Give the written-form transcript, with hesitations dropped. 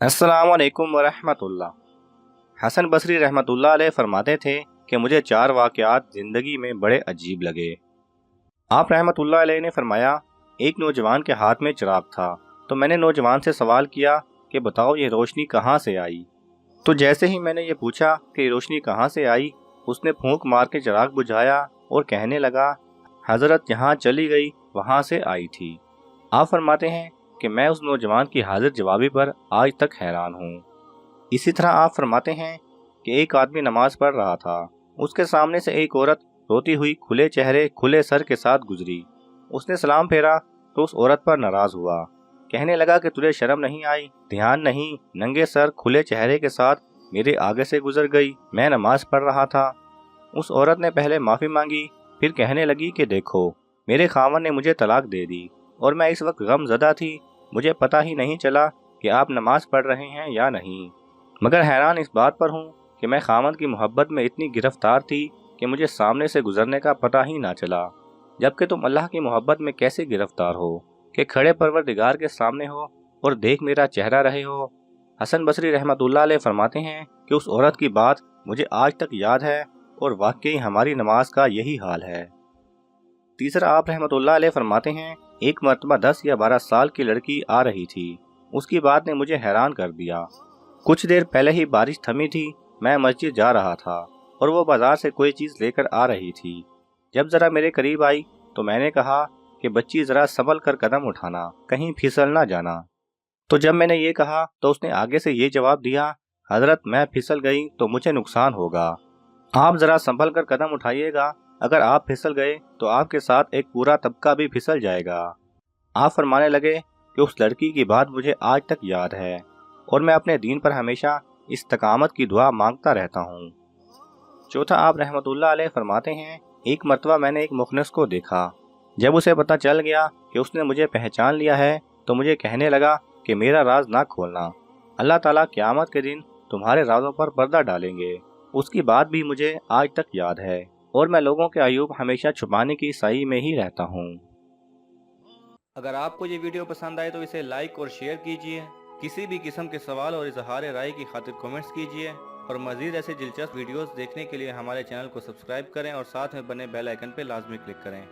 अस्सलामुअलैकुम वरहमतुल्लाह। हसन बसरी रहमतुल्लाह अलैह फरमाते थे कि मुझे 4 वाक़यात ज़िंदगी में बड़े अजीब लगे। आप रहमतुल्लाह अलैह ने फरमाया, एक नौजवान के हाथ में चिराग था, तो मैंने नौजवान से सवाल किया कि बताओ ये रोशनी कहाँ से आई। तो जैसे ही मैंने ये पूछा कि रोशनी कहाँ से आई, उसने फूंक मार के चिराग बुझाया और कहने लगा, हज़रत यहाँ चली गई, वहाँ से आई थी। आप फरमाते हैं कि मैं उस नौजवान की हाजिर जवाबी पर आज तक हैरान हूँ। इसी तरह आप फरमाते हैं कि एक आदमी नमाज पढ़ रहा था, उसके सामने से एक औरत रोती हुई खुले चेहरे खुले सर के साथ गुजरी। उसने सलाम फेरा तो उस औरत पर नाराज हुआ, कहने लगा कि तुझे शर्म नहीं आई, ध्यान नहीं, नंगे सर खुले चेहरे के साथ मेरे आगे से गुजर गई, मैं नमाज पढ़ रहा था। उस औरत ने पहले माफ़ी मांगी, फिर कहने लगी कि देखो मेरे खामन ने मुझे तलाक दे दी और मैं इस वक्त गमज़दा थी, मुझे पता ही नहीं चला कि आप नमाज पढ़ रहे हैं या नहीं। मगर हैरान इस बात पर हूँ कि मैं खामन की मोहब्बत में इतनी गिरफ्तार थी कि मुझे सामने से गुजरने का पता ही ना चला, जबकि तुम अल्लाह की मोहब्बत में कैसे गिरफ्तार हो कि खड़े परवरदिगार के सामने हो और देख मेरा चेहरा रहे हो। हसन बसरी रहमतुल्लाह अलैह फरमाते हैं कि उस औरत की बात मुझे आज तक याद है और वाकई हमारी नमाज का यही हाल है। तीसरा आप रहमतुल्लाह अलैह फरमाते हैं, एक मरतबा 10 या 12 साल की लड़की आ रही थी, उसकी बात ने मुझे हैरान कर दिया। कुछ देर पहले ही बारिश थमी थी, मैं मस्जिद जा रहा था और वो बाजार से कोई चीज़ लेकर आ रही थी। जब ज़रा मेरे करीब आई तो मैंने कहा कि बच्ची ज़रा संभल कर कदम उठाना, कहीं फिसल ना जाना। तो जब मैंने ये कहा तो उसने आगे से ये जवाब दिया, हज़रत मैं फिसल गई तो मुझे नुकसान होगा, आप ज़रा संभल कर कदम उठाइएगा, अगर आप फिसल गए तो आपके साथ एक पूरा तबका भी फिसल जाएगा। आप फरमाने लगे कि उस लड़की की बात मुझे आज तक याद है और मैं अपने दीन पर हमेशा इस्तकामत की दुआ मांगता रहता हूँ। चौथा आप रहमतुल्लाह अलैह फरमाते हैं, एक मरतबा मैंने एक मुखनस को देखा, जब उसे पता चल गया कि उसने मुझे पहचान लिया है तो मुझे कहने लगा कि मेरा राज ना खोलना, अल्लाह ताला क़यामत के दिन तुम्हारे राजों पर पर्दा डालेंगे। उसकी बात भी मुझे आज तक याद है और मैं लोगों के अयूब हमेशा छुपाने की सही में ही रहता हूँ। अगर आपको ये वीडियो पसंद आए तो इसे लाइक और शेयर कीजिए। किसी भी किस्म के सवाल और इजहार राय की खातिर कमेंट्स कीजिए और मज़ीद ऐसे दिलचस्प वीडियोस देखने के लिए हमारे चैनल को सब्सक्राइब करें और साथ में बने बेल आइकन पर लाजमी क्लिक करें।